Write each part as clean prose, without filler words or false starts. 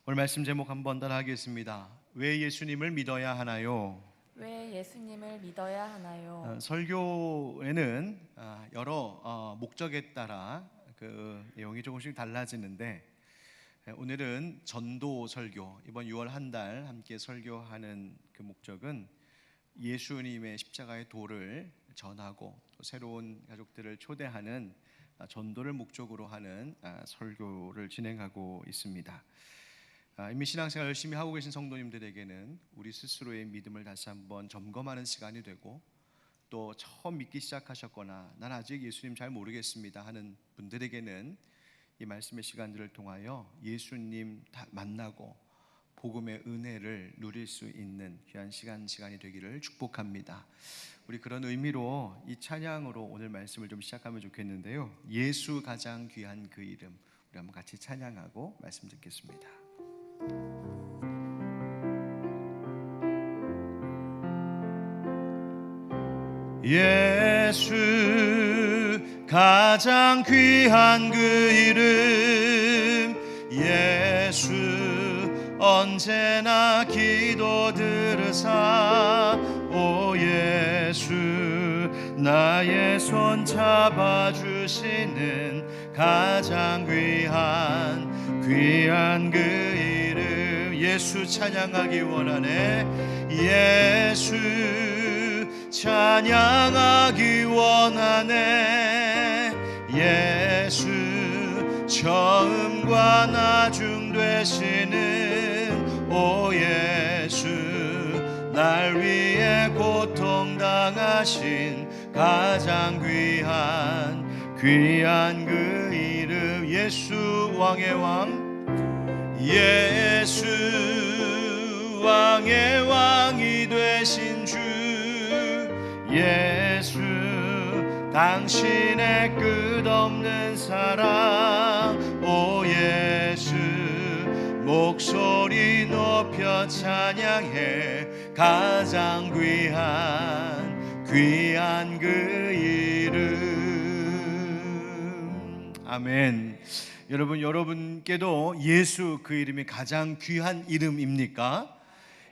오늘 말씀 제목 한번 따라 하겠습니다. 왜 예수님을 믿어야 하나요? 왜 예수님을 믿어야 하나요? 설교에는 여러 목적에 따라 그 내용이 조금씩 달라지는데, 오늘은 전도 설교, 이번 6월 한 달 함께 설교하는 그 목적은 예수님의 십자가의 도를 전하고 또 새로운 가족들을 초대하는 전도를 목적으로 하는 설교를 진행하고 있습니다. 이미 신앙생활 열심히 하고 계신 성도님들에게는 우리 스스로의 믿음을 다시 한번 점검하는 시간이 되고, 또 처음 믿기 시작하셨거나 난 아직 예수님 잘 모르겠습니다 하는 분들에게는 이 말씀의 시간들을 통하여 예수님 만나고 복음의 은혜를 누릴 수 있는 귀한 시간이 되기를 축복합니다. 우리 그런 의미로 이 찬양으로 오늘 말씀을 좀 시작하면 좋겠는데요. 예수 가장 귀한 그 이름, 우리 한번 같이 찬양하고 말씀 듣겠습니다. 예수 가장 귀한 그 이름, 예수 언제나 기도 들으사, 오 예수 나의 손 잡아주시는 가장 귀한 그 이름. 예수 찬양하기 원하네. 예수 찬양하기 원하네. 예수 처음과 나중 되시는 오 예수 날 위해 고통당하신 가장 귀한 그 이름. 예수 왕의 왕, 예수 왕의 왕이 되신 주, 예수 당신의 끝없는 사랑, 오 예수 목소리 높여 찬양해 가장 귀한 그 이름. 아멘. 여러분께도 예수 그 이름이 가장 귀한 이름입니까?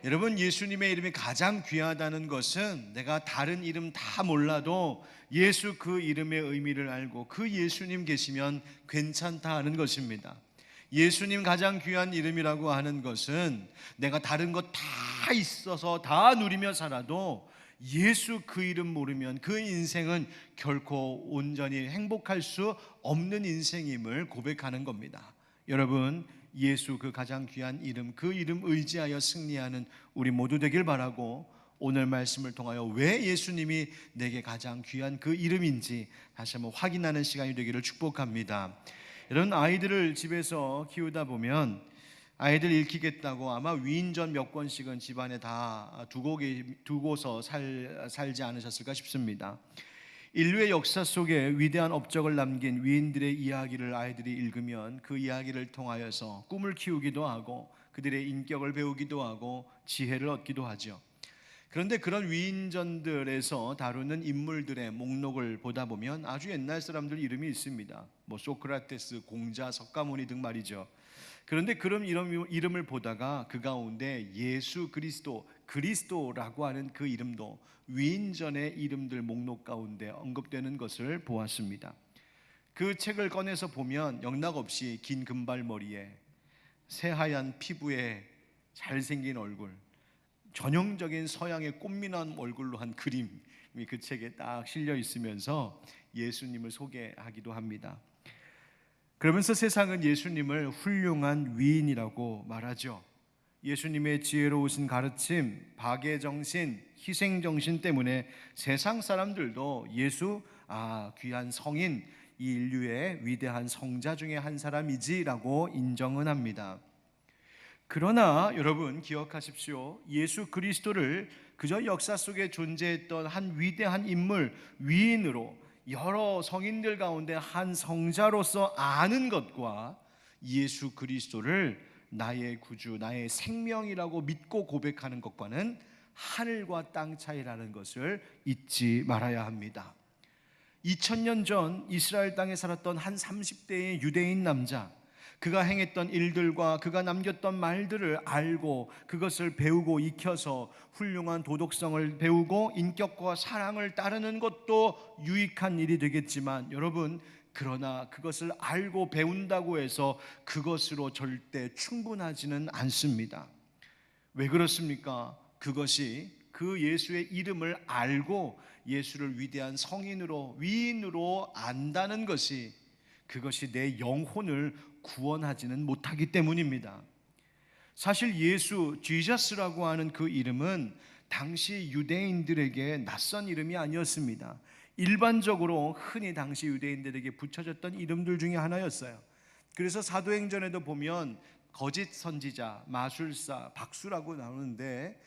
여러분, 예수님의 이름이 가장 귀하다는 것은 내가 다른 이름 다 몰라도 예수 그 이름의 의미를 알고 그 예수님 계시면 괜찮다 하는 것입니다. 예수님 가장 귀한 이름이라고 하는 것은 내가 다른 것 다 있어서 다 누리며 살아도 예수 그 이름 모르면 그 인생은 결코 온전히 행복할 수 없는 인생임을 고백하는 겁니다. 여러분, 예수 그 가장 귀한 이름, 그 이름 의지하여 승리하는 우리 모두 되길 바라고, 오늘 말씀을 통하여 왜 예수님이 내게 가장 귀한 그 이름인지 다시 한번 확인하는 시간이 되기를 축복합니다. 이런 아이들을 집에서 키우다 보면 아이들 읽히겠다고 아마 위인전 몇 권씩은 집안에 다 두고서 살지 않으셨을까 싶습니다. 인류의 역사 속에 위대한 업적을 남긴 위인들의 이야기를 아이들이 읽으면 그 이야기를 통하여서 꿈을 키우기도 하고 그들의 인격을 배우기도 하고 지혜를 얻기도 하죠. 그런데 그런 위인전들에서 다루는 인물들의 목록을 보다 보면 아주 옛날 사람들 이름이 있습니다. 소크라테스, 공자, 석가모니 등 말이죠. 그런데 그런 이름을 보다가 그 가운데 예수 그리스도라고 하는 그 이름도 위인전의 이름들 목록 가운데 언급되는 것을 보았습니다. 그 책을 꺼내서 보면 영락없이 긴 금발머리에 새하얀 피부에 잘생긴 얼굴, 전형적인 서양의 꽃미남 얼굴로 한 그림이 그 책에 딱 실려 있으면서 예수님을 소개하기도 합니다. 그러면서 세상은 예수님을 훌륭한 위인이라고 말하죠. 예수님의 지혜로우신 가르침, 박애정신, 희생정신 때문에 세상 사람들도 예수, 귀한 성인, 이 인류의 위대한 성자 중에 한 사람이지라고 인정은 합니다. 그러나 여러분 기억하십시오. 예수 그리스도를 그저 역사 속에 존재했던 한 위대한 인물, 위인으로 여러 성인들 가운데 한 성자로서 아는 것과 예수 그리스도를 나의 구주, 나의 생명이라고 믿고 고백하는 것과는 하늘과 땅 차이라는 것을 잊지 말아야 합니다. 2000년 전 이스라엘 땅에 살았던 한 30대의 유대인 남자, 그가 행했던 일들과 그가 남겼던 말들을 알고 그것을 배우고 익혀서 훌륭한 도덕성을 배우고 인격과 사랑을 따르는 것도 유익한 일이 되겠지만, 여러분, 그러나 그것을 알고 배운다고 해서 그것으로 절대 충분하지는 않습니다. 왜 그렇습니까? 그것이 그 예수의 이름을 알고 예수를 위대한 성인으로, 위인으로 안다는 것이, 그것이 내 영혼을 구원하지는 못하기 때문입니다. 사실 예수, 지저스라고 하는 그 이름은 당시 유대인들에게 낯선 이름이 아니었습니다. 일반적으로 흔히 당시 유대인들에게 붙여졌던 이름들 중에 하나였어요. 그래서 사도행전에도 보면 거짓 선지자, 마술사, 박수라고 나오는데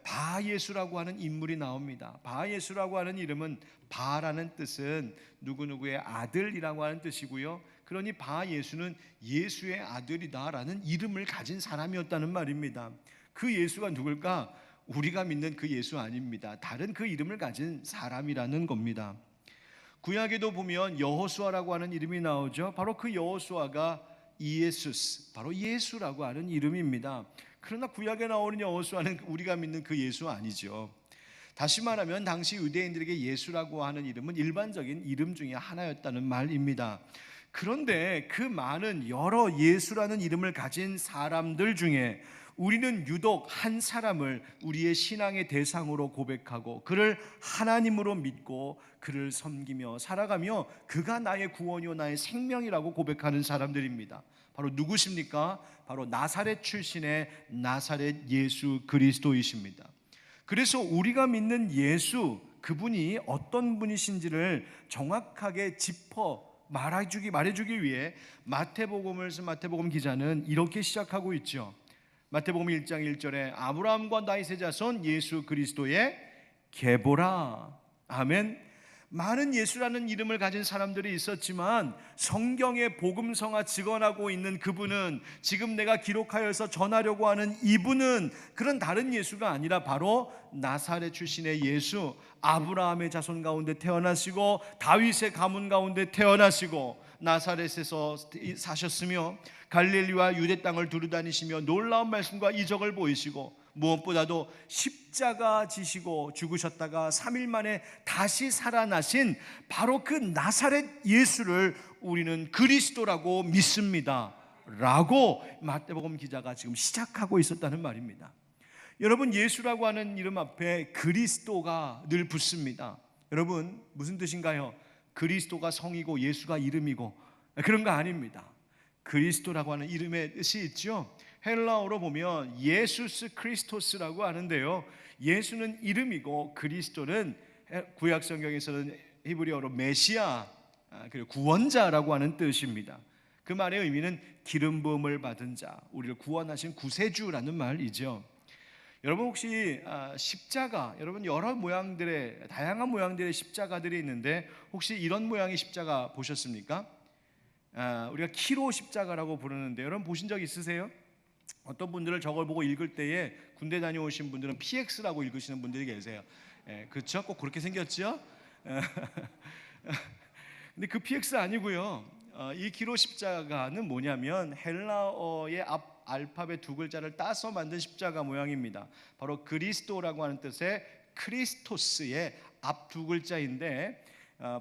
바예수라고 하는 인물이 나옵니다. 바예수라고 하는 이름은, 바라는 뜻은 누구누구의 아들이라고 하는 뜻이고요. 그러니 바예수는 예수의 아들이다라는 이름을 가진 사람이었다는 말입니다. 그 예수가 누굴까? 우리가 믿는 그 예수 아닙니다. 다른 그 이름을 가진 사람이라는 겁니다. 구약에도 보면 여호수아라고 하는 이름이 나오죠. 바로 그 여호수아가 이에수스, 바로 예수라고 하는 이름입니다. 그러나 구약에 나오는 여호수아는 우리가 믿는 그 예수 아니죠. 다시 말하면 당시 유대인들에게 예수라고 하는 이름은 일반적인 이름 중에 하나였다는 말입니다. 그런데 그 많은 여러 예수라는 이름을 가진 사람들 중에 우리는 유독 한 사람을 우리의 신앙의 대상으로 고백하고 그를 하나님으로 믿고 그를 섬기며 살아가며 그가 나의 구원이요 나의 생명이라고 고백하는 사람들입니다. 바로 누구십니까? 바로 나사렛 출신의 나사렛 예수 그리스도이십니다. 그래서 우리가 믿는 예수, 그분이 어떤 분이신지를 정확하게 짚어 말해주기 위해 마태복음을 쓴 마태복음 기자는 이렇게 시작하고 있죠. 마태복음 1장 1절에 아브라함과 다윗의 자손 예수 그리스도의 계보라. 아멘. 많은 예수라는 이름을 가진 사람들이 있었지만 성경의 복음서가 증언하고 있는 그분은, 지금 내가 기록하여서 전하려고 하는 이분은 그런 다른 예수가 아니라 바로 나사렛 출신의 예수, 아브라함의 자손 가운데 태어나시고 다윗의 가문 가운데 태어나시고 나사렛에서 사셨으며 갈릴리와 유대 땅을 두루다니시며 놀라운 말씀과 이적을 보이시고 무엇보다도 십자가 지시고 죽으셨다가 3일 만에 다시 살아나신 바로 그 나사렛 예수를 우리는 그리스도라고 믿습니다 라고 마태복음 기자가 지금 시작하고 있었다는 말입니다. 여러분, 예수라고 하는 이름 앞에 그리스도가 늘 붙습니다. 여러분, 무슨 뜻인가요? 그리스도가 성이고 예수가 이름이고 그런 거 아닙니다. 그리스도라고 하는 이름의 뜻이 있죠. 헬라어로 보면 예수스 크리스토스라고 하는데요, 예수는 이름이고 그리스도는 구약 성경에서는 히브리어로 메시아, 그리고 구원자라고 하는 뜻입니다. 그 말의 의미는 기름 부음을 받은 자, 우리를 구원하신 구세주라는 말이죠. 여러분, 혹시 십자가, 여러분 여러 모양들의, 다양한 모양들의 십자가들이 있는데 혹시 이런 모양의 십자가 보셨습니까? 우리가 키로 십자가라고 부르는데 여러분 보신 적 있으세요? 어떤 분들은 저걸 보고 읽을 때에 군대 다녀오신 분들은 PX라고 읽으시는 분들이 계세요. 그렇죠? 꼭 그렇게 생겼죠? 근데 그 PX 아니고요. 이 기로 십자가는 뭐냐면 헬라어의 앞 알파벳 두 글자를 따서 만든 십자가 모양입니다. 바로 그리스도라고 하는 뜻의 크리스토스의 앞 두 글자인데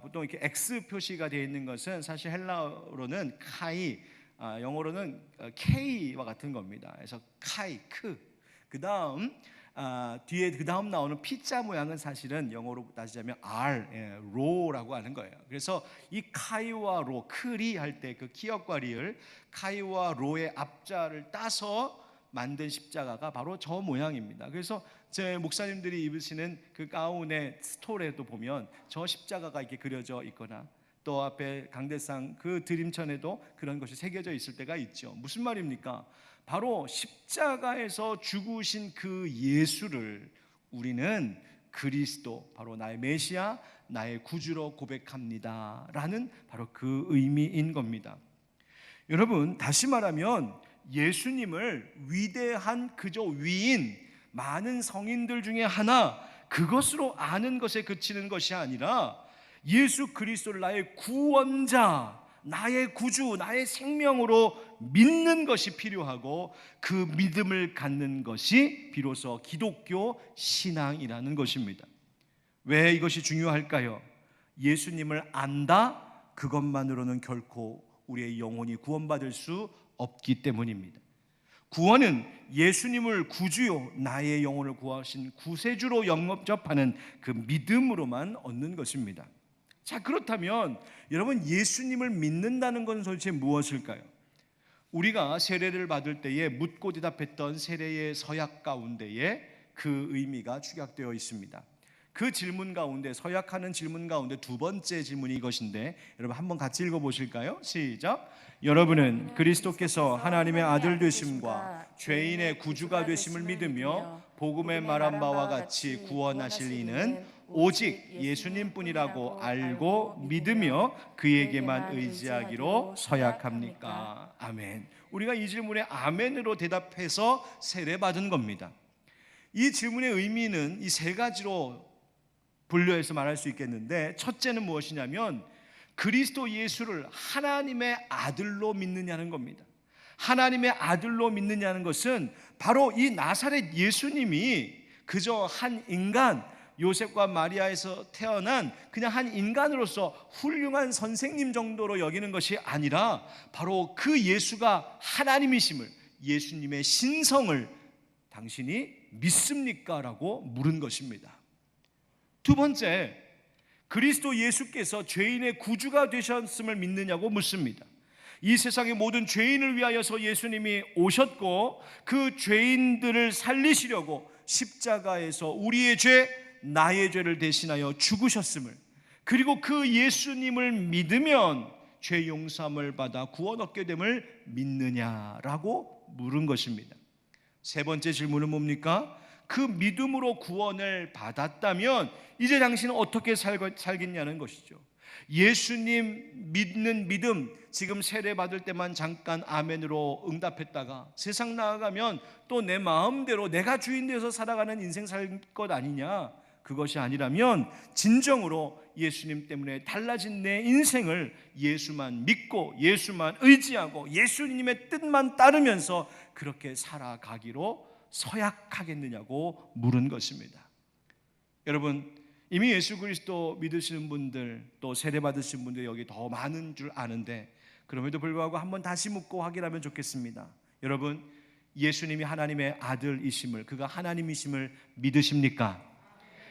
보통 이렇게 X 표시가 되어 있는 것은 사실 헬라어로는 카이, 영어로는 K와 같은 겁니다. 그래서 카이, 그 다음 뒤에 그 다음 나오는 P자 모양은 사실은 영어로 따지자면 R, 로라고 하는 거예요. 그래서 이 카이와 로, 크리 할 때 그 키역과 리을, 카이와 로의 앞자를 따서 만든 십자가가 바로 저 모양입니다. 그래서 제 목사님들이 입으시는 그 가운의 스톨에도 보면 저 십자가가 이렇게 그려져 있거나 또 앞에 강대상 그 드림천에도 그런 것이 새겨져 있을 때가 있죠. 무슨 말입니까? 바로 십자가에서 죽으신 그 예수를 우리는 그리스도, 바로 나의 메시아, 나의 구주로 고백합니다 라는 바로 그 의미인 겁니다. 여러분, 다시 말하면 예수님을 위대한 그저 위인, 많은 성인들 중에 하나, 그것으로 아는 것에 그치는 것이 아니라 예수 그리스도를 나의 구원자, 나의 구주, 나의 생명으로 믿는 것이 필요하고 그 믿음을 갖는 것이 비로소 기독교 신앙이라는 것입니다. 왜 이것이 중요할까요? 예수님을 안다, 그것만으로는 결코 우리의 영혼이 구원받을 수 없기 때문입니다. 구원은 예수님을 구주요 나의 영혼을 구하신 구세주로 영접하는 그 믿음으로만 얻는 것입니다. 자, 그렇다면 여러분, 예수님을 믿는다는 것은 도대체 무엇일까요? 우리가 세례를 받을 때에 묻고 대답했던 세례의 서약 가운데에 그 의미가 축약되어 있습니다. 그 질문 가운데, 서약하는 질문 가운데 두 번째 질문이 이것인데, 여러분 한번 같이 읽어보실까요? 시작. 여러분은 그리스도께서 하나님의 아들 되심과 죄인의 구주가 되심을 믿으며 복음의 말한 바와 같이 구원하실 이는 오직 예수님뿐이라고 알고 믿으며 그에게만 의지하기로 서약합니까? 아멘. 우리가 이 질문에 아멘으로 대답해서 세례받은 겁니다. 이 질문의 의미는 이 세 가지로 분류해서 말할 수 있겠는데, 첫째는 무엇이냐면 그리스도 예수를 하나님의 아들로 믿느냐는 겁니다. 하나님의 아들로 믿느냐는 것은 바로 이 나사렛 예수님이 그저 한 인간, 요셉과 마리아에서 태어난 그냥 한 인간으로서 훌륭한 선생님 정도로 여기는 것이 아니라 바로 그 예수가 하나님이심을, 예수님의 신성을 당신이 믿습니까? 라고 물은 것입니다. 두 번째, 그리스도 예수께서 죄인의 구주가 되셨음을 믿느냐고 묻습니다. 이 세상의 모든 죄인을 위하여서 예수님이 오셨고 그 죄인들을 살리시려고 십자가에서 우리의 죄, 나의 죄를 대신하여 죽으셨음을, 그리고 그 예수님을 믿으면 죄 용서함을 받아 구원 얻게 됨을 믿느냐라고 물은 것입니다. 세 번째 질문은 뭡니까? 그 믿음으로 구원을 받았다면 이제 당신은 어떻게 살겠냐는 것이죠. 예수님 믿는 믿음, 지금 세례 받을 때만 잠깐 아멘으로 응답했다가 세상 나아가면 또 내 마음대로 내가 주인 되어서 살아가는 인생 살 것 아니냐? 그것이 아니라면 진정으로 예수님 때문에 달라진 내 인생을 예수만 믿고 예수만 의지하고 예수님의 뜻만 따르면서 그렇게 살아가기로 서약하겠느냐고 물은 것입니다. 여러분, 이미 예수 그리스도 믿으시는 분들, 또 세례 받으신 분들 여기 더 많은 줄 아는데, 그럼에도 불구하고 한번 다시 묻고 확인하면 좋겠습니다. 여러분, 예수님이 하나님의 아들이심을, 그가 하나님이심을 믿으십니까?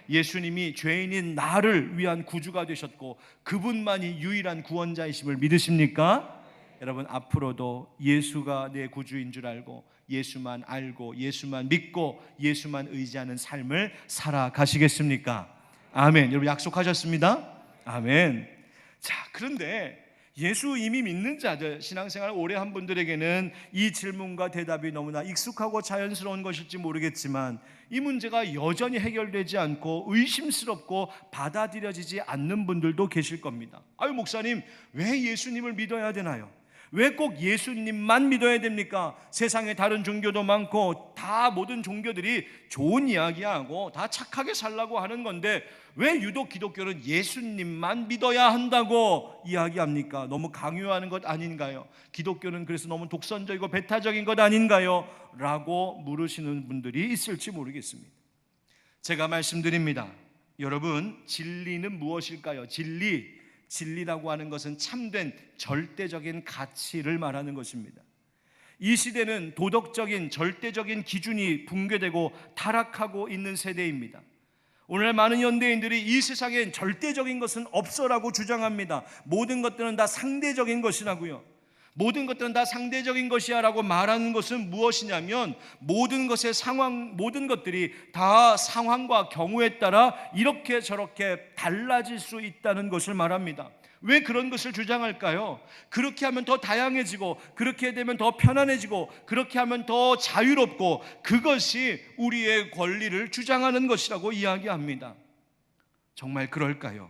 예수님이 죄인인 나를 위한 구주가 되셨고 그분만이 유일한 구원자이심을 믿으십니까? 여러분, 앞으로도 예수가 내 구주인 줄 알고 예수만 알고 예수만 믿고 예수만 의지하는 삶을 살아가시겠습니까? 아멘. 여러분 약속하셨습니다. 아멘. 자, 그런데 예수 이미 믿는 자들, 신앙생활 오래 한 분들에게는 이 질문과 대답이 너무나 익숙하고 자연스러운 것일지 모르겠지만 이 문제가 여전히 해결되지 않고 의심스럽고 받아들여지지 않는 분들도 계실 겁니다. 아유, 목사님, 왜 예수님을 믿어야 되나요? 왜 꼭 예수님만 믿어야 됩니까? 세상에 다른 종교도 많고 다 모든 종교들이 좋은 이야기하고 다 착하게 살라고 하는 건데 왜 유독 기독교는 예수님만 믿어야 한다고 이야기합니까? 너무 강요하는 것 아닌가요? 기독교는 그래서 너무 독선적이고 배타적인 것 아닌가요? 라고 물으시는 분들이 있을지 모르겠습니다. 제가 말씀드립니다. 여러분, 진리는 무엇일까요? 진리라고 하는 것은 참된 절대적인 가치를 말하는 것입니다. 이 시대는 도덕적인 절대적인 기준이 붕괴되고 타락하고 있는 세대입니다. 오늘 많은 현대인들이 이 세상엔 절대적인 것은 없어라고 주장합니다. 모든 것들은 다 상대적인 것이라고요. 모든 것들은 다 상대적인 것이야 라고 말하는 것은 무엇이냐면 모든 것들이 다 상황과 경우에 따라 이렇게 저렇게 달라질 수 있다는 것을 말합니다. 왜 그런 것을 주장할까요? 그렇게 하면 더 다양해지고 그렇게 되면 더 편안해지고 그렇게 하면 더 자유롭고 그것이 우리의 권리를 주장하는 것이라고 이야기합니다. 정말 그럴까요?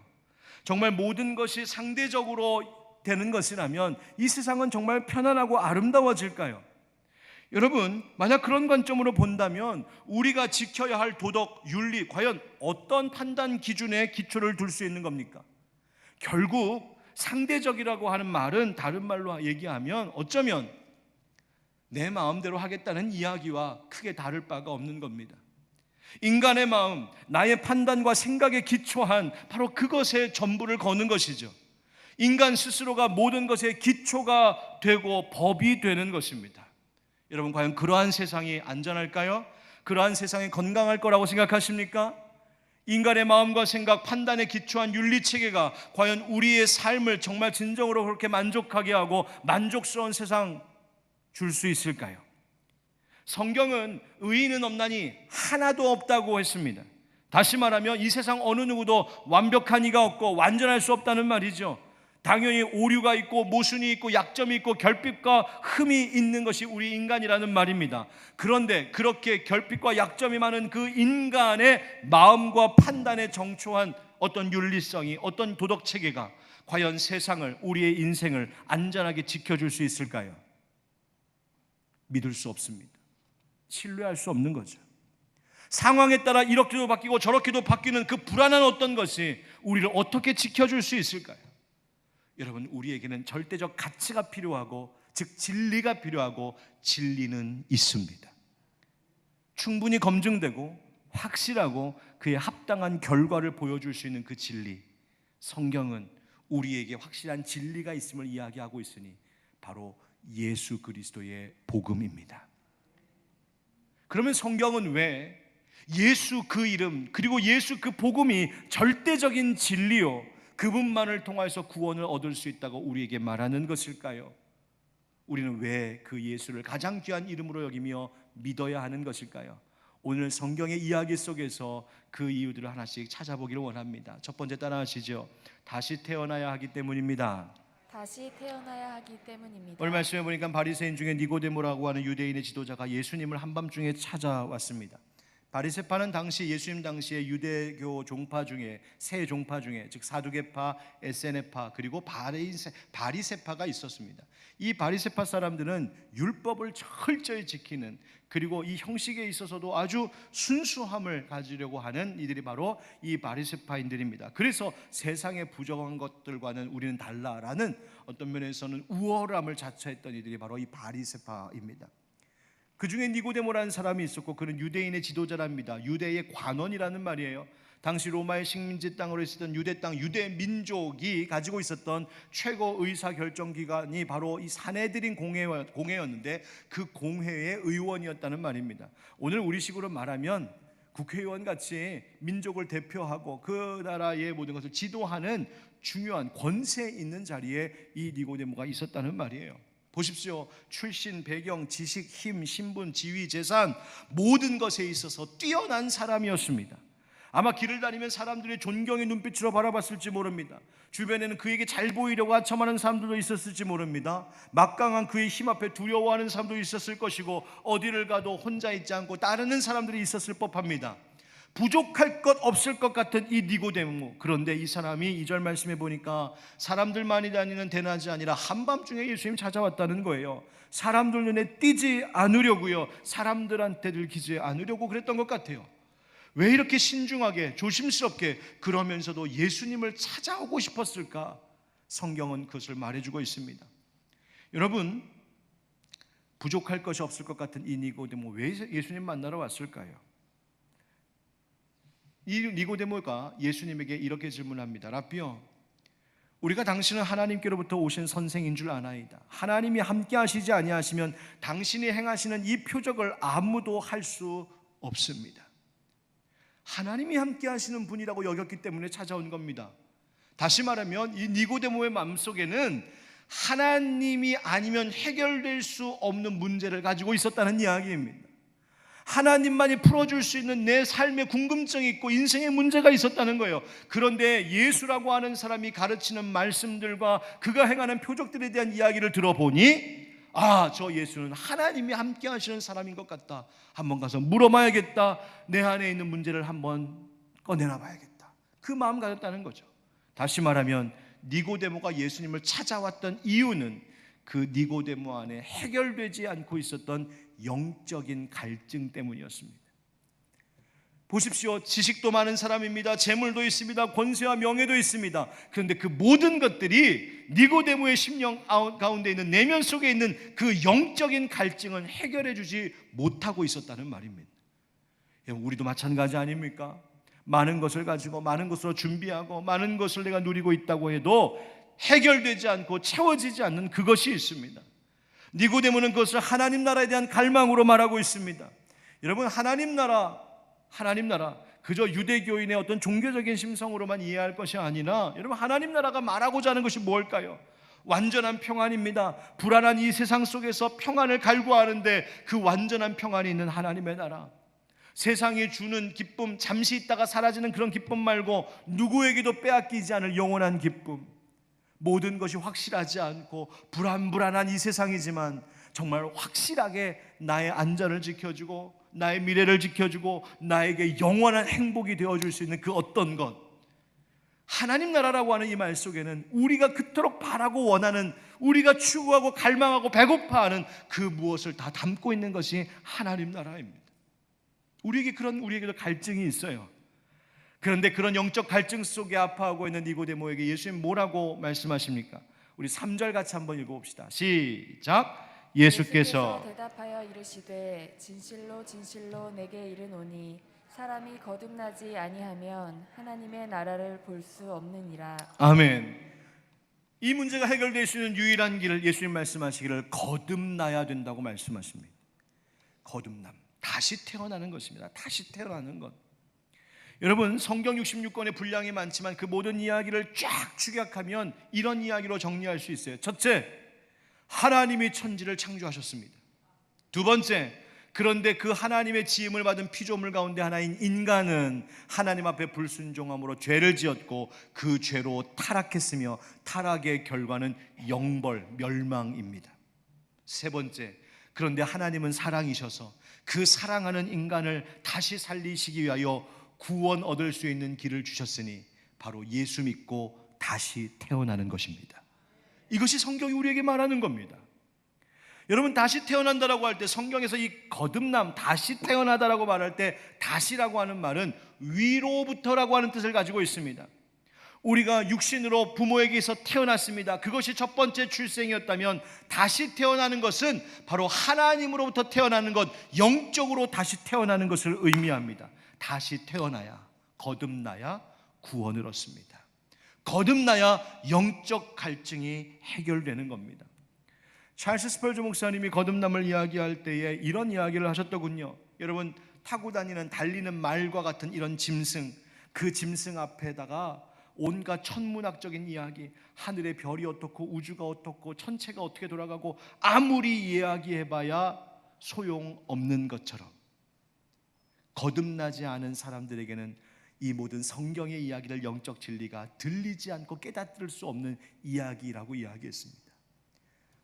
정말 모든 것이 상대적으로 되는 것이라면 이 세상은 정말 편안하고 아름다워질까요? 여러분, 만약 그런 관점으로 본다면 우리가 지켜야 할 도덕, 윤리, 과연 어떤 판단 기준에 기초를 둘 수 있는 겁니까? 결국 상대적이라고 하는 말은 다른 말로 얘기하면 어쩌면 내 마음대로 하겠다는 이야기와 크게 다를 바가 없는 겁니다. 인간의 마음, 나의 판단과 생각에 기초한 바로 그것에 전부를 거는 것이죠. 인간 스스로가 모든 것의 기초가 되고 법이 되는 것입니다. 여러분, 과연 그러한 세상이 안전할까요? 그러한 세상이 건강할 거라고 생각하십니까? 인간의 마음과 생각, 판단에 기초한 윤리체계가 과연 우리의 삶을 정말 진정으로 그렇게 만족하게 하고 만족스러운 세상 줄 수 있을까요? 성경은 의인은 없나니 하나도 없다고 했습니다. 다시 말하면 이 세상 어느 누구도 완벽한 이가 없고 완전할 수 없다는 말이죠. 당연히 오류가 있고 모순이 있고 약점이 있고 결핍과 흠이 있는 것이 우리 인간이라는 말입니다. 그런데 그렇게 결핍과 약점이 많은 그 인간의 마음과 판단에 정초한 어떤 윤리성이, 어떤 도덕체계가 과연 세상을, 우리의 인생을 안전하게 지켜줄 수 있을까요? 믿을 수 없습니다. 신뢰할 수 없는 거죠. 상황에 따라 이렇게도 바뀌고 저렇게도 바뀌는 그 불안한 어떤 것이 우리를 어떻게 지켜줄 수 있을까요? 여러분, 우리에게는 절대적 가치가 필요하고, 즉 진리가 필요하고, 진리는 있습니다. 충분히 검증되고 확실하고 그에 합당한 결과를 보여줄 수 있는 그 진리, 성경은 우리에게 확실한 진리가 있음을 이야기하고 있으니 바로 예수 그리스도의 복음입니다. 그러면 성경은 왜 예수 그 이름, 그리고 예수 그 복음이 절대적인 진리요, 그분만을 통해서 구원을 얻을 수 있다고 우리에게 말하는 것일까요? 우리는 왜 그 예수를 가장 귀한 이름으로 여기며 믿어야 하는 것일까요? 오늘 성경의 이야기 속에서 그 이유들을 하나씩 찾아보기를 원합니다. 첫 번째, 따라하시죠. 다시 태어나야 하기 때문입니다. 다시 태어나야 하기 때문입니다. 오늘 말씀해 보니까 바리새인 중에 니고데모라고 하는 유대인의 지도자가 예수님을 한밤중에 찾아왔습니다. 바리새파는 당시 예수님 당시에 유대교 종파 중에 세 종파 중에, 즉 사두개파, 에세네파, 그리고 바리새파가 있었습니다. 이 바리새파 사람들은 율법을 철저히 지키는, 그리고 이 형식에 있어서도 아주 순수함을 가지려고 하는 이들이 바로 이 바리새파인들입니다. 그래서 세상의 부정한 것들과는 우리는 달라라는 어떤 면에서는 우월함을 자처했던 이들이 바로 이 바리새파입니다. 그 중에 니고데모라는 사람이 있었고, 그는 유대인의 지도자랍니다. 유대의 관원이라는 말이에요. 당시 로마의 식민지 땅으로 있었던 유대 땅, 유대 민족이 가지고 있었던 최고 의사 결정 기관이 바로 이 사내들인 공회였는데 그 공회의 의원이었다는 말입니다. 오늘 우리식으로 말하면 국회의원 같이 민족을 대표하고 그 나라의 모든 것을 지도하는 중요한 권세 있는 자리에 이 니고데모가 있었다는 말이에요. 보십시오. 출신, 배경, 지식, 힘, 신분, 지위, 재산 모든 것에 있어서 뛰어난 사람이었습니다. 아마 길을 다니면 사람들이 존경의 눈빛으로 바라봤을지 모릅니다. 주변에는 그에게 잘 보이려고 하첨하는 사람들도 있었을지 모릅니다. 막강한 그의 힘 앞에 두려워하는 사람도 있었을 것이고, 어디를 가도 혼자 있지 않고 따르는 사람들이 있었을 법합니다. 부족할 것 없을 것 같은 이 니고데모, 그런데 이 사람이 2절 말씀해 보니까 사람들 많이 다니는 대낮이 아니라 한밤중에 예수님 찾아왔다는 거예요. 사람들 눈에 띄지 않으려고요, 사람들한테 들키지 않으려고 그랬던 것 같아요. 왜 이렇게 신중하게 조심스럽게 그러면서도 예수님을 찾아오고 싶었을까? 성경은 그것을 말해주고 있습니다. 여러분, 부족할 것이 없을 것 같은 이 니고데모, 왜 예수님 만나러 왔을까요? 이 니고데모가 예수님에게 이렇게 질문합니다. 라삐요, 우리가 당신은 하나님께로부터 오신 선생인 줄 아나이다. 하나님이 함께 하시지 아니하시면 당신이 행하시는 이 표적을 아무도 할 수 없습니다. 하나님이 함께 하시는 분이라고 여겼기 때문에 찾아온 겁니다. 다시 말하면 이 니고데모의 마음속에는 하나님이 아니면 해결될 수 없는 문제를 가지고 있었다는 이야기입니다. 하나님만이 풀어줄 수 있는 내 삶의 궁금증이 있고 인생의 문제가 있었다는 거예요. 그런데 예수라고 하는 사람이 가르치는 말씀들과 그가 행하는 표적들에 대한 이야기를 들어보니, 저 예수는 하나님이 함께 하시는 사람인 것 같다. 한번 가서 물어봐야겠다. 내 안에 있는 문제를 한번 꺼내놔 봐야겠다. 그 마음 가졌다는 거죠. 다시 말하면 니고데모가 예수님을 찾아왔던 이유는 그 니고데모 안에 해결되지 않고 있었던 영적인 갈증 때문이었습니다. 보십시오. 지식도 많은 사람입니다. 재물도 있습니다. 권세와 명예도 있습니다. 그런데 그 모든 것들이 니고데모의 심령 가운데 있는 내면 속에 있는 그 영적인 갈증은 해결해 주지 못하고 있었다는 말입니다. 우리도 마찬가지 아닙니까? 많은 것을 가지고 많은 것으로 준비하고 많은 것을 내가 누리고 있다고 해도 해결되지 않고 채워지지 않는 그것이 있습니다. 니고데모는 그것을 하나님 나라에 대한 갈망으로 말하고 있습니다. 여러분, 하나님 나라 그저 유대교인의 어떤 종교적인 심성으로만 이해할 것이 아니라, 여러분, 하나님 나라가 말하고자 하는 것이 뭘까요? 완전한 평안입니다. 불안한 이 세상 속에서 평안을 갈구하는데 그 완전한 평안이 있는 하나님의 나라, 세상이 주는 기쁨, 잠시 있다가 사라지는 그런 기쁨 말고 누구에게도 빼앗기지 않을 영원한 기쁨, 모든 것이 확실하지 않고 불안한 이 세상이지만 정말 확실하게 나의 안전을 지켜주고 나의 미래를 지켜주고 나에게 영원한 행복이 되어줄 수 있는 그 어떤 것, 하나님 나라라고 하는 이 말 속에는 우리가 그토록 바라고 원하는, 우리가 추구하고 갈망하고 배고파하는 그 무엇을 다 담고 있는 것이 하나님 나라입니다. 우리에게도 갈증이 있어요. 그런데 그런 영적 갈증 속에 아파하고 있는 니고데모에게 예수님 뭐라고 말씀하십니까? 우리 3절 같이 한번 읽어봅시다. 시작. 예수께서 대답하여 이르시되 진실로 진실로 내게 이르노니 사람이 거듭나지 아니하면 하나님의 나라를 볼 수 없느니라. 아멘. 이 문제가 해결될 수 있는 유일한 길을 예수님 말씀하시기를 거듭나야 된다고 말씀하십니다. 거듭남, 다시 태어나는 것입니다. 다시 태어나는 것. 여러분, 성경 66권의 분량이 많지만 그 모든 이야기를 쫙 축약하면 이런 이야기로 정리할 수 있어요. 첫째, 하나님이 천지를 창조하셨습니다. 두 번째, 그런데 그 하나님의 지음을 받은 피조물 가운데 하나인 인간은 하나님 앞에 불순종함으로 죄를 지었고 그 죄로 타락했으며 타락의 결과는 영벌, 멸망입니다. 세 번째, 그런데 하나님은 사랑이셔서 그 사랑하는 인간을 다시 살리시기 위하여 구원 얻을 수 있는 길을 주셨으니 바로 예수 믿고 다시 태어나는 것입니다. 이것이 성경이 우리에게 말하는 겁니다. 여러분, 다시 태어난다라고 할 때 성경에서 이 거듭남, 다시 태어나다라고 말할 때 다시라고 하는 말은 위로부터라고 하는 뜻을 가지고 있습니다. 우리가 육신으로 부모에게서 태어났습니다. 그것이 첫 번째 출생이었다면 다시 태어나는 것은 바로 하나님으로부터 태어나는 것, 영적으로 다시 태어나는 것을 의미합니다. 다시 태어나야, 거듭나야 구원을 얻습니다. 거듭나야 영적 갈증이 해결되는 겁니다. 찰스 스펄전 목사님이 거듭남을 이야기할 때에 이런 이야기를 하셨더군요. 여러분, 타고 다니는, 달리는 말과 같은 이런 짐승, 그 짐승 앞에다가 온갖 천문학적인 이야기, 하늘의 별이 어떻고 우주가 어떻고 천체가 어떻게 돌아가고 아무리 이야기해봐야 소용없는 것처럼, 거듭나지 않은 사람들에게는 이 모든 성경의 이야기를, 영적 진리가 들리지 않고 깨닫을 수 없는 이야기라고 이야기했습니다.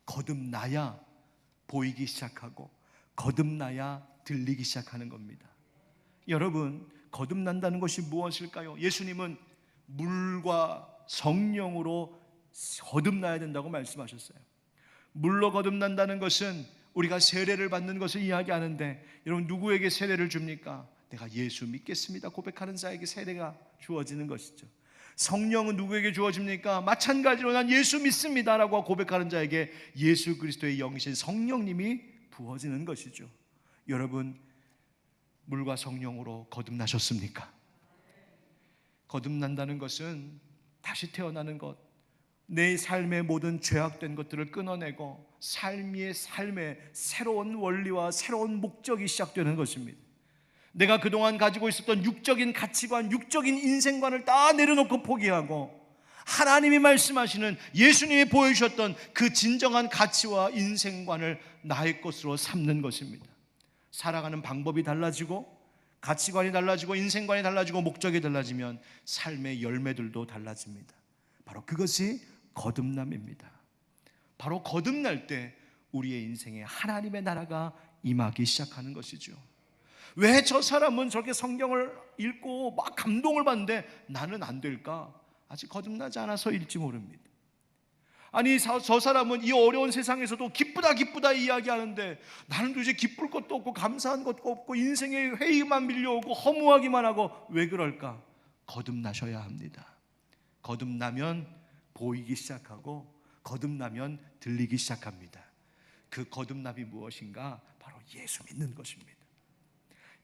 거듭나야 보이기 시작하고 거듭나야 들리기 시작하는 겁니다. 여러분, 거듭난다는 것이 무엇일까요? 예수님은 물과 성령으로 거듭나야 된다고 말씀하셨어요. 물로 거듭난다는 것은 우리가 세례를 받는 것을 이야기하는데, 여러분, 누구에게 세례를 줍니까? 내가 예수 믿겠습니다 고백하는 자에게 세례가 주어지는 것이죠. 성령은 누구에게 주어집니까? 마찬가지로 난 예수 믿습니다라고 고백하는 자에게 예수 그리스도의 영이신 성령님이 부어지는 것이죠. 여러분, 물과 성령으로 거듭나셨습니까? 거듭난다는 것은 다시 태어나는 것, 내 삶의 모든 죄악된 것들을 끊어내고 삶의 새로운 원리와 새로운 목적이 시작되는 것입니다. 내가 그동안 가지고 있었던 육적인 가치관, 육적인 인생관을 다 내려놓고 포기하고 하나님이 말씀하시는, 예수님이 보여주셨던 그 진정한 가치와 인생관을 나의 것으로 삼는 것입니다. 살아가는 방법이 달라지고 가치관이 달라지고 인생관이 달라지고 목적이 달라지면 삶의 열매들도 달라집니다. 바로 그것이 거듭남입니다. 바로 거듭날 때 우리의 인생에 하나님의 나라가 임하기 시작하는 것이죠. 왜 저 사람은 저렇게 성경을 읽고 막 감동을 받는데 나는 안 될까? 아직 거듭나지 않아서일지 모릅니다. 아니 저 사람은 이 어려운 세상에서도 기쁘다 기쁘다 이야기하는데 나는 도대체 기쁠 것도 없고 감사한 것도 없고 인생에 회의만 밀려오고 허무하기만 하고 왜 그럴까? 거듭나셔야 합니다. 거듭나면 보이기 시작하고 거듭나면 들리기 시작합니다. 그 거듭남이 무엇인가? 바로 예수 믿는 것입니다.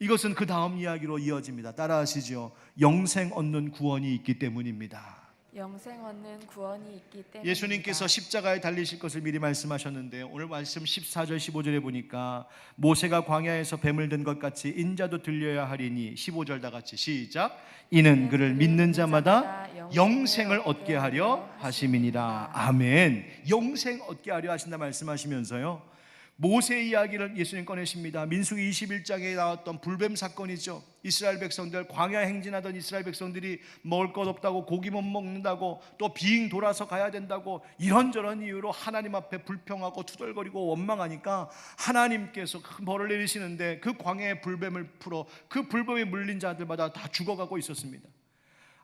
이것은 그 다음 이야기로 이어집니다. 따라하시죠. 영생 얻는 구원이 있기 때문입니다. 영생 얻는 구원이 있기 때문입니다. 예수님께서 십자가에 달리실 것을 미리 말씀하셨는데 오늘 말씀 14절 15절에 보니까 모세가 광야에서 뱀을 든 것 같이 인자도 들려야 하리니 15절 다 같이 시작. 이는 그를 믿는 자마다 영생을 얻게 하려 하심이니라. 아멘. 영생 얻게 하려 하신다 말씀하시면서요, 모세의 이야기를 예수님 꺼내십니다. 민수기 21장에 나왔던 불뱀 사건이죠. 이스라엘 백성들, 광야 행진하던 이스라엘 백성들이 먹을 것 없다고, 고기 못 먹는다고, 또 비행 돌아서 가야 된다고 이런저런 이유로 하나님 앞에 불평하고 투덜거리고 원망하니까 하나님께서 큰 벌을 내리시는데 그 광야의 불뱀을 풀어 그 불뱀에 물린 자들마다 다 죽어가고 있었습니다.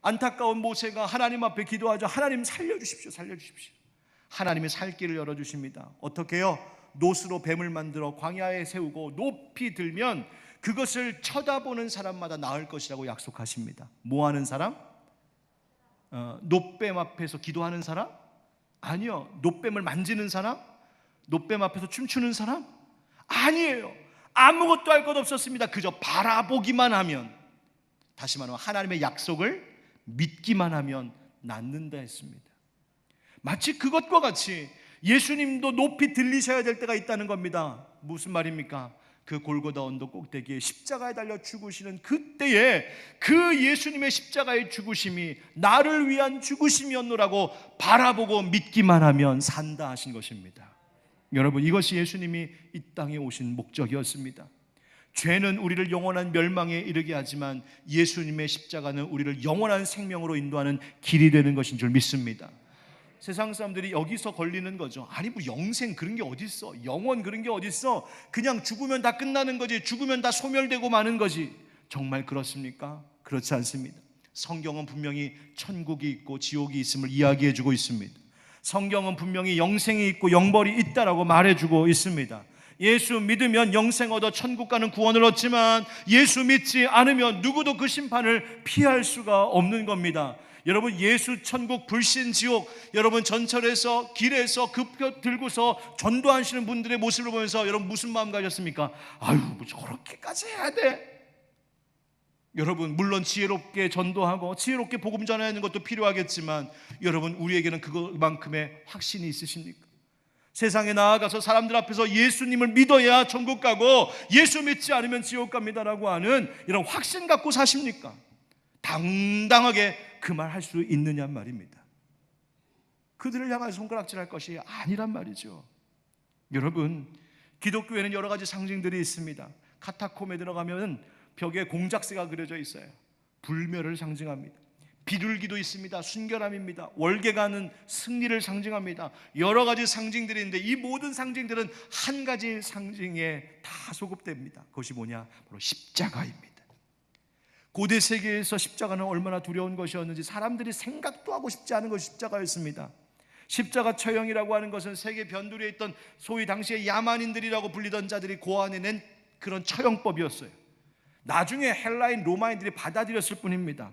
안타까운 모세가 하나님 앞에 기도하죠. 하나님 살려주십시오, 살려주십시오. 하나님이 살 길을 열어주십니다. 어떻게 해요? 노스로 뱀을 만들어 광야에 세우고 높이 들면 그것을 쳐다보는 사람마다 나을 것이라고 약속하십니다. 뭐 하는 사람? 놋뱀 앞에서 기도하는 사람? 아니요. 놋뱀을 만지는 사람? 놋뱀 앞에서 춤추는 사람? 아니에요. 아무것도 할 것 없었습니다. 그저 바라보기만 하면, 다시 말하면 하나님의 약속을 믿기만 하면 낫는다 했습니다. 마치 그것과 같이 예수님도 높이 들리셔야 될 때가 있다는 겁니다. 무슨 말입니까? 그 골고다 언덕 꼭대기에 십자가에 달려 죽으시는 그때에 그 예수님의 십자가의 죽으심이 나를 위한 죽으심이었노라고 바라보고 믿기만 하면 산다 하신 것입니다. 여러분, 이것이 예수님이 이 땅에 오신 목적이었습니다. 죄는 우리를 영원한 멸망에 이르게 하지만 예수님의 십자가는 우리를 영원한 생명으로 인도하는 길이 되는 것인 줄 믿습니다. 세상 사람들이 여기서 걸리는 거죠. 아니 뭐 영생 그런 게 어딨어, 영원 그런 게 어딨어, 그냥 죽으면 다 끝나는 거지, 죽으면 다 소멸되고 마는 거지. 정말 그렇습니까? 그렇지 않습니다. 성경은 분명히 천국이 있고 지옥이 있음을 이야기해 주고 있습니다. 성경은 분명히 영생이 있고 영벌이 있다라고 말해주고 있습니다. 예수 믿으면 영생 얻어 천국 가는 구원을 얻지만 예수 믿지 않으면 누구도 그 심판을 피할 수가 없는 겁니다. 여러분, 예수 천국 불신 지옥, 여러분 전철에서 길에서 급표 들고서 전도하시는 분들의 모습을 보면서 여러분 무슨 마음 가졌습니까? 아유 뭐 저렇게까지 해야 돼? 여러분 물론 지혜롭게 전도하고 지혜롭게 복음 전하는 것도 필요하겠지만 여러분 우리에게는 그만큼의 확신이 있으십니까? 세상에 나아가서 사람들 앞에서 예수님을 믿어야 천국 가고 예수 믿지 않으면 지옥 갑니다라고 하는 이런 확신 갖고 사십니까? 당당하게 그 말 할 수 있느냐 말입니다. 그들을 향해 손가락질할 것이 아니란 말이죠. 여러분, 기독교에는 여러 가지 상징들이 있습니다. 카타콤에 들어가면 벽에 공작새가 그려져 있어요. 불멸을 상징합니다. 비둘기도 있습니다. 순결함입니다. 월계가는 승리를 상징합니다. 여러 가지 상징들이 있는데 이 모든 상징들은 한 가지 상징에 다 소급됩니다. 그것이 뭐냐? 바로 십자가입니다. 고대 세계에서 십자가는 얼마나 두려운 것이었는지 사람들이 생각도 하고 싶지 않은 것이 십자가였습니다. 십자가 처형이라고 하는 것은 세계 변두리에 있던 소위 당시에 야만인들이라고 불리던 자들이 고안해낸 그런 처형법이었어요. 나중에 헬라인 로마인들이 받아들였을 뿐입니다.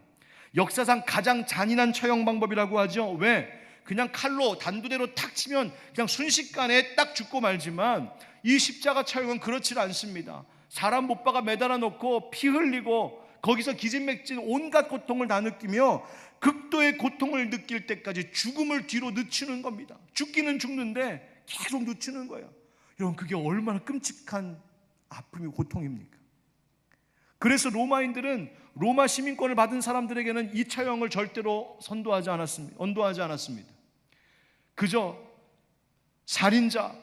역사상 가장 잔인한 처형 방법이라고 하죠. 왜? 그냥 칼로 단두대로 탁 치면 그냥 순식간에 딱 죽고 말지만 이 십자가 처형은 그렇지 않습니다. 사람 못 박아 매달아 놓고 피 흘리고 거기서 기진맥진 온갖 고통을 다 느끼며 극도의 고통을 느낄 때까지 죽음을 뒤로 늦추는 겁니다. 죽기는 죽는데 계속 늦추는 거예요. 여러분, 그게 얼마나 끔찍한 아픔이 고통입니까? 그래서 로마인들은 로마 시민권을 받은 사람들에게는 이 처형을 절대로 언도하지 않았습니다. 그저 살인자,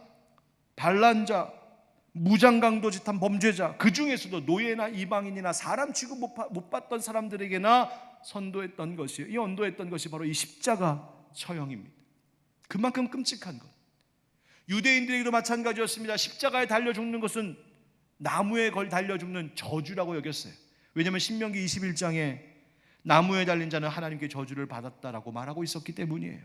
반란자, 무장강도짓한 범죄자, 그 중에서도 노예나 이방인이나 사람 취급 못 받던 사람들에게나 선도했던 것이, 이 언도했던 것이 바로 이 십자가 처형입니다. 그만큼 끔찍한 것. 유대인들에게도 마찬가지였습니다. 십자가에 달려 죽는 것은 나무에 달려 죽는 저주라고 여겼어요. 왜냐하면 신명기 21장에 나무에 달린 자는 하나님께 저주를 받았다라고 말하고 있었기 때문이에요.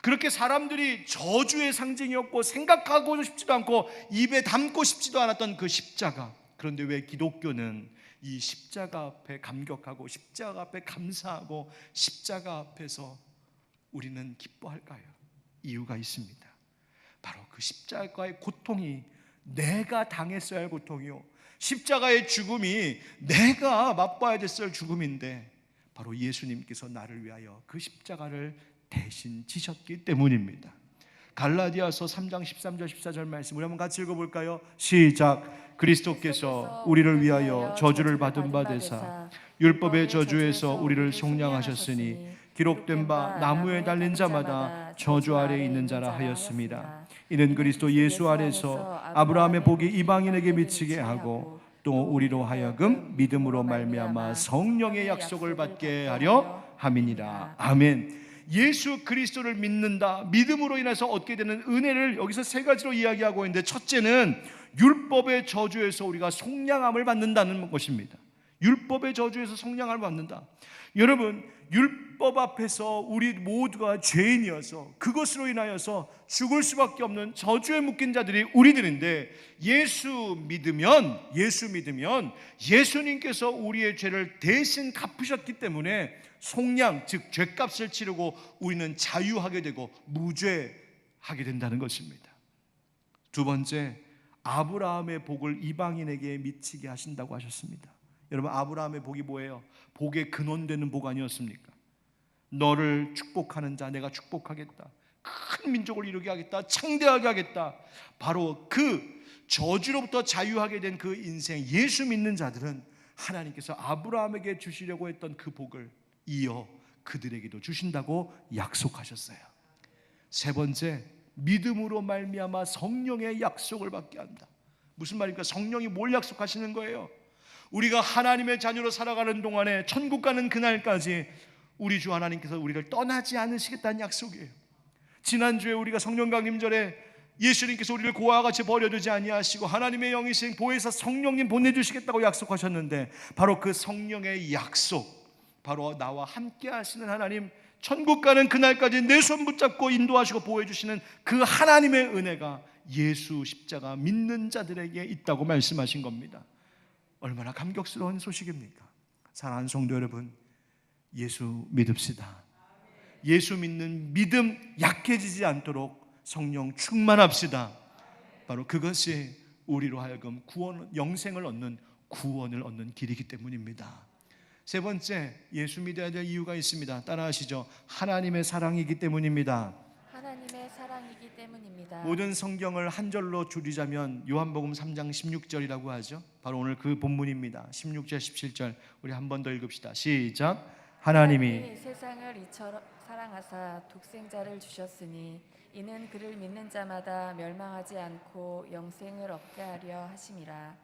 그렇게 사람들이 저주의 상징이었고 생각하고 싶지도 않고 입에 담고 싶지도 않았던 그 십자가. 그런데 왜 기독교는 이 십자가 앞에 감격하고 십자가 앞에 감사하고 십자가 앞에서 우리는 기뻐할까요? 이유가 있습니다. 바로 그 십자가의 고통이 내가 당했어야 할 고통이요, 십자가의 죽음이 내가 맛봐야 됐을 죽음인데 바로 예수님께서 나를 위하여 그 십자가를 대신 지셨기 때문입니다. 갈라디아서 3장 13절 14절 말씀 우리 한번 같이 읽어볼까요? 시작. 그리스도께서 우리를 위하여 저주를 받은 바 되사 율법의 저주에서 우리를 속량하셨으니 기록된 바 나무에 달린 자마다 저주 아래 있는 자라 하였습니다. 이는 그리스도 예수 안에서 아브라함의 복이 이방인에게 미치게 하고 또 우리로 하여금 믿음으로 말미암아 성령의 약속을 받게 하려 함이니라. 아멘. 예수 그리스도를 믿는다, 믿음으로 인해서 얻게 되는 은혜를 여기서 세 가지로 이야기하고 있는데, 첫째는 율법의 저주에서 우리가 속량함을 받는다는 것입니다. 율법의 저주에서 속량함을 받는다. 여러분, 율법 앞에서 우리 모두가 죄인이어서 그것으로 인하여서 죽을 수밖에 없는 저주에 묶인 자들이 우리들인데, 예수 믿으면 예수님께서 우리의 죄를 대신 갚으셨기 때문에 속량, 즉 죄값을 치르고 우리는 자유하게 되고 무죄하게 된다는 것입니다. 두 번째, 아브라함의 복을 이방인에게 미치게 하신다고 하셨습니다. 여러분, 아브라함의 복이 뭐예요? 복의 근원되는 복 아니었습니까? 너를 축복하는 자 내가 축복하겠다, 큰 민족을 이루게 하겠다, 창대하게 하겠다. 바로 그 저주로부터 자유하게 된 그 인생, 예수 믿는 자들은 하나님께서 아브라함에게 주시려고 했던 그 복을 이어 그들에게도 주신다고 약속하셨어요. 세 번째, 믿음으로 말미암아 성령의 약속을 받게 한다. 무슨 말입니까? 성령이 뭘 약속하시는 거예요? 우리가 하나님의 자녀로 살아가는 동안에 천국 가는 그날까지 우리 주 하나님께서 우리를 떠나지 않으시겠다는 약속이에요. 지난주에 우리가 성령 강림절에 예수님께서 우리를 고아와 같이 버려두지 아니하시고 하나님의 영이신 보혜사 성령님 보내주시겠다고 약속하셨는데, 바로 그 성령의 약속, 바로 나와 함께 하시는 하나님, 천국 가는 그날까지 내 손 붙잡고 인도하시고 보호해주시는 그 하나님의 은혜가 예수 십자가 믿는 자들에게 있다고 말씀하신 겁니다. 얼마나 감격스러운 소식입니까? 사랑하는 성도 여러분, 예수 믿읍시다. 예수 믿는 믿음 약해지지 않도록 성령 충만합시다. 바로 그것이 우리로 하여금 영생을 얻는, 구원을 얻는 길이기 때문입니다. 세 번째, 예수 믿어야 될 이유가 있습니다. 따라하시죠. 하나님의 사랑이기 때문입니다. 하나님의 사랑이기 때문입니다. 모든 성경을 한 절로 줄이자면 요한복음 3장 16절이라고 하죠. 바로 오늘 그 본문입니다. 16절 17절 우리 한 번 더 읽읍시다. 시작. 하나님이 세상을 이처럼 사랑하사 독생자를 주셨으니 이는 그를 믿는 자마다 멸망하지 않고 영생을 얻게 하려 하심이라.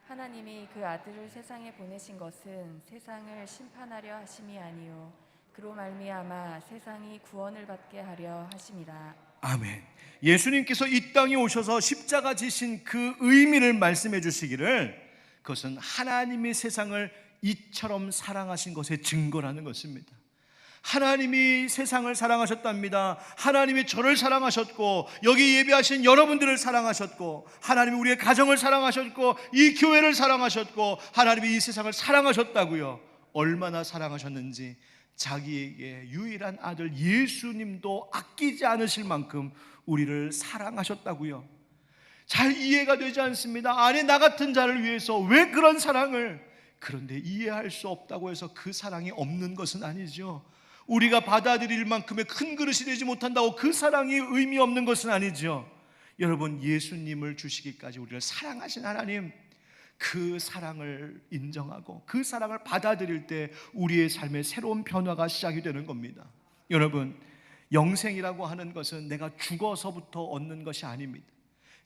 하나님이 그 아들을 세상에 보내신 것은 세상을 심판하려 하심이 아니요 그로 말미암아 세상이 구원을 받게 하려 하심이라. 아멘. 예수님께서 이 땅에 오셔서 십자가 지신 그 의미를 말씀해 주시기를, 그것은 하나님이 세상을 이처럼 사랑하신 것의 증거라는 것입니다. 하나님이 세상을 사랑하셨답니다. 하나님이 저를 사랑하셨고 여기 예배하신 여러분들을 사랑하셨고 하나님이 우리의 가정을 사랑하셨고 이 교회를 사랑하셨고 하나님이 이 세상을 사랑하셨다고요. 얼마나 사랑하셨는지 자기에게 유일한 아들 예수님도 아끼지 않으실 만큼 우리를 사랑하셨다고요. 잘 이해가 되지 않습니다. 아니, 나 같은 자를 위해서 왜 그런 사랑을. 그런데 이해할 수 없다고 해서 그 사랑이 없는 것은 아니죠. 우리가 받아들일 만큼의 큰 그릇이 되지 못한다고 그 사랑이 의미 없는 것은 아니죠. 여러분, 예수님을 주시기까지 우리를 사랑하신 하나님, 그 사랑을 인정하고 그 사랑을 받아들일 때 우리의 삶에 새로운 변화가 시작이 되는 겁니다. 여러분, 영생이라고 하는 것은 내가 죽어서부터 얻는 것이 아닙니다.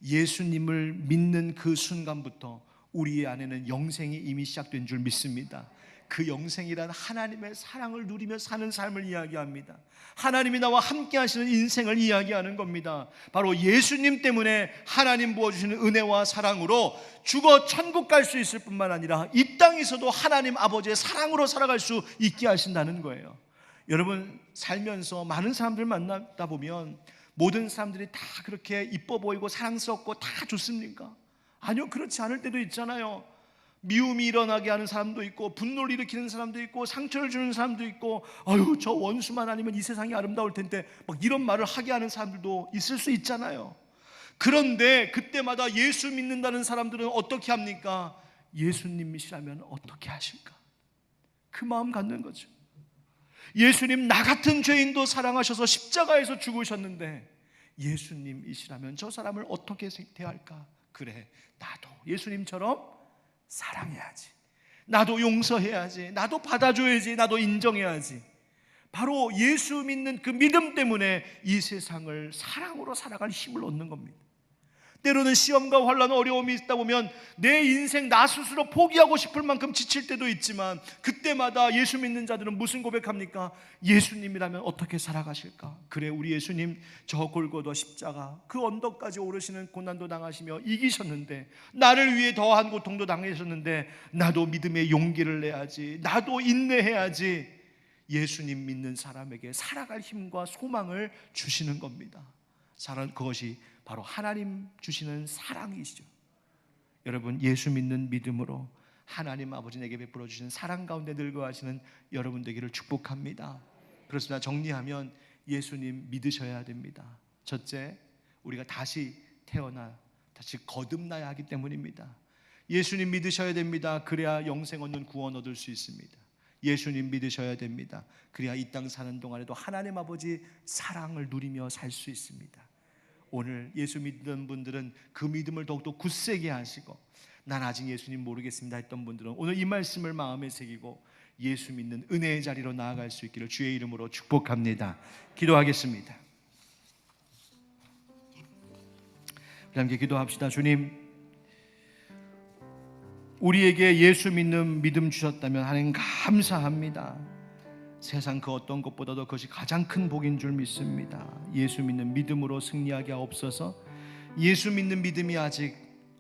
예수님을 믿는 그 순간부터 우리 안에는 영생이 이미 시작된 줄 믿습니다. 그 영생이란 하나님의 사랑을 누리며 사는 삶을 이야기합니다. 하나님이 나와 함께 하시는 인생을 이야기하는 겁니다. 바로 예수님 때문에 하나님 부어주시는 은혜와 사랑으로 죽어 천국 갈 수 있을 뿐만 아니라 이 땅에서도 하나님 아버지의 사랑으로 살아갈 수 있게 하신다는 거예요. 여러분 살면서 많은 사람들 만나다 보면 모든 사람들이 다 그렇게 이뻐 보이고 사랑스럽고 다 좋습니까? 아니요, 그렇지 않을 때도 있잖아요. 미움이 일어나게 하는 사람도 있고, 분노를 일으키는 사람도 있고, 상처를 주는 사람도 있고, 아유 저 원수만 아니면 이 세상이 아름다울 텐데 막 이런 말을 하게 하는 사람들도 있을 수 있잖아요. 그런데 그때마다 예수 믿는다는 사람들은 어떻게 합니까? 예수님이시라면 어떻게 하실까? 그 마음 갖는 거죠. 예수님 나 같은 죄인도 사랑하셔서 십자가에서 죽으셨는데 예수님이시라면 저 사람을 어떻게 대할까? 그래, 나도 예수님처럼 사랑해야지, 나도 용서해야지, 나도 받아줘야지, 나도 인정해야지. 바로 예수 믿는 그 믿음 때문에 이 세상을 사랑으로 살아갈 힘을 얻는 겁니다. 때로는 시험과 환난, 어려움이 있다 보면 내 인생 나 스스로 포기하고 싶을 만큼 지칠 때도 있지만, 그때마다 예수 믿는 자들은 무슨 고백합니까? 예수님이라면 어떻게 살아가실까? 그래, 우리 예수님 저 골고다 십자가 그 언덕까지 오르시는 고난도 당하시며 이기셨는데, 나를 위해 더한 고통도 당하셨는데 나도 믿음의 용기를 내야지, 나도 인내해야지. 예수님 믿는 사람에게 살아갈 힘과 소망을 주시는 겁니다. 그것이 바로 하나님 주시는 사랑이시죠. 여러분, 예수 믿는 믿음으로 하나님 아버지 내게 베풀어 주신 사랑 가운데 늙어가시는 여러분 되기를 축복합니다. 그렇습니다. 정리하면 예수님 믿으셔야 됩니다. 첫째, 우리가 다시 태어나 다시 거듭나야 하기 때문입니다. 예수님 믿으셔야 됩니다. 그래야 영생 얻는 구원 얻을 수 있습니다. 예수님 믿으셔야 됩니다. 그래야 이 땅 사는 동안에도 하나님 아버지 사랑을 누리며 살 수 있습니다. 오늘 예수 믿는 분들은 그 믿음을 더욱더 굳세게 하시고, 난 아직 예수님 모르겠습니다 했던 분들은 오늘 이 말씀을 마음에 새기고 예수 믿는 은혜의 자리로 나아갈 수 있기를 주의 이름으로 축복합니다. 기도하겠습니다. 우리 함께 기도합시다. 주님, 우리에게 예수 믿는 믿음 주셨다면 하나님 감사합니다. 세상 그 어떤 것보다도 그것이 가장 큰 복인 줄 믿습니다. 예수 믿는 믿음으로 승리하게 하옵소서. 예수 믿는 믿음이 아직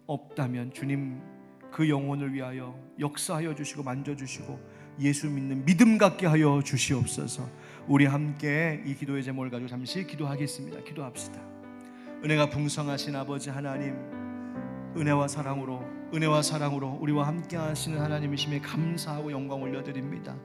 없다면 주님 그 영혼을 위하여 역사하여 주시고 만져주시고 예수 믿는 믿음 갖게 하여 주시옵소서. 우리 함께 이 기도의 제목을 가지고 잠시 기도하겠습니다. 기도합시다. 은혜가 풍성하신 아버지 하나님, 은혜와 사랑으로 우리와 함께 하시는 하나님이심에 감사하고 영광 올려드립니다.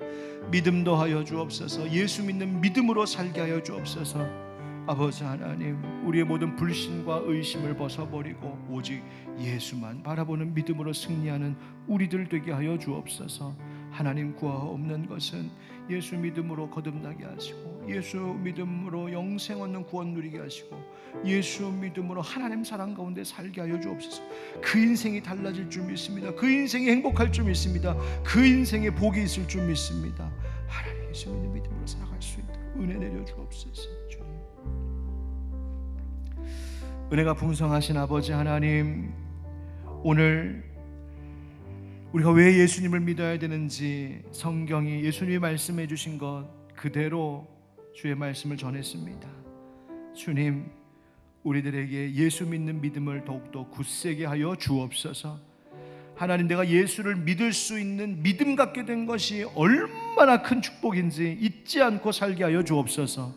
믿음 더하여 주옵소서. 예수 믿는 믿음으로 살게 하여 주옵소서. 아버지 하나님, 우리의 모든 불신과 의심을 벗어버리고 오직 예수만 바라보는 믿음으로 승리하는 우리들 되게 하여 주옵소서. 하나님, 구하옵는 것은 예수 믿음으로 거듭나게 하시고 예수 믿음으로 영생 얻는 구원 누리게 하시고 예수 믿음으로 하나님 사랑 가운데 살게 하여 주옵소서. 그 인생이 달라질 줄 믿습니다. 그 인생이 행복할 줄 믿습니다. 그 인생에 복이 있을 줄 믿습니다. 하나님, 예수 믿는 믿음으로 살아갈 수 있도록 은혜 내려 주옵소서. 주님, 은혜가 풍성하신 아버지 하나님, 오늘 우리가 왜 예수님을 믿어야 되는지 성경이 예수님이 말씀해 주신 것 그대로 주의 말씀을 전했습니다. 주님, 우리들에게 예수 믿는 믿음을 더욱더 굳세게 하여 주옵소서. 하나님, 내가 예수를 믿을 수 있는 믿음 갖게 된 것이 얼마나 큰 축복인지 잊지 않고 살게 하여 주옵소서.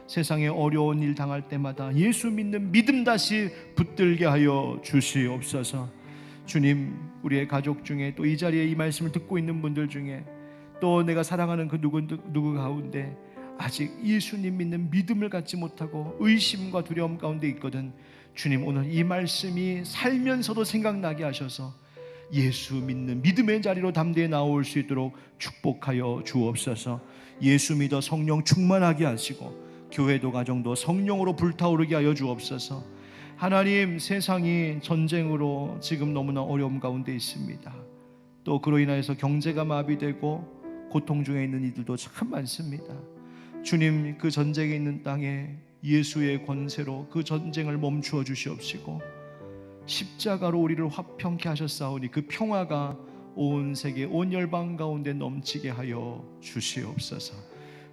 세상에 어려운 일 당할 때마다 예수 믿는 믿음 다시 붙들게 하여 주시옵소서. 주님, 우리의 가족 중에 또 이 자리에 이 말씀을 듣고 있는 분들 중에 또 내가 사랑하는 그 누구 가운데 아직 예수님 믿는 믿음을 갖지 못하고 의심과 두려움 가운데 있거든. 주님, 오늘 이 말씀이 살면서도 생각나게 하셔서 예수 믿는 믿음의 자리로 담대히 나올 수 있도록 축복하여 주옵소서. 예수 믿어 성령 충만하게 하시고 교회도 가정도 성령으로 불타오르게 하여 주옵소서. 하나님, 세상이 전쟁으로 지금 너무나 어려움 가운데 있습니다. 또 그로 인하여서 경제가 마비되고 고통 중에 있는 이들도 참 많습니다. 주님, 그 전쟁에 있는 땅에 예수의 권세로 그 전쟁을 멈추어 주시옵시고 십자가로 우리를 화평케 하셨사오니 그 평화가 온 세계 온 열방 가운데 넘치게 하여 주시옵소서.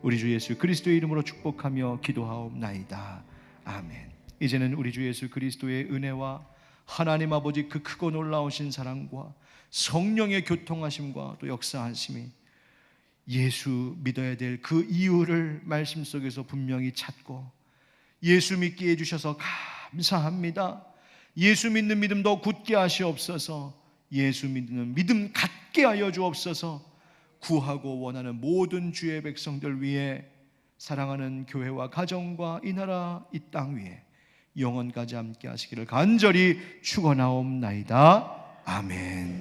우리 주 예수 그리스도의 이름으로 축복하며 기도하옵나이다. 아멘. 이제는 우리 주 예수 그리스도의 은혜와 하나님 아버지 그 크고 놀라우신 사랑과 성령의 교통하심과 또 역사하심이 예수 믿어야 될 그 이유를 말씀 속에서 분명히 찾고 예수 믿게 해주셔서 감사합니다. 예수 믿는 믿음 더 굳게 하시옵소서. 예수 믿는 믿음 갖게 하여 주옵소서. 구하고 원하는 모든 주의 백성들 위해 사랑하는 교회와 가정과 이 나라 이 땅 위에 영원까지 함께 하시기를 간절히 축원하옵나이다. 아멘.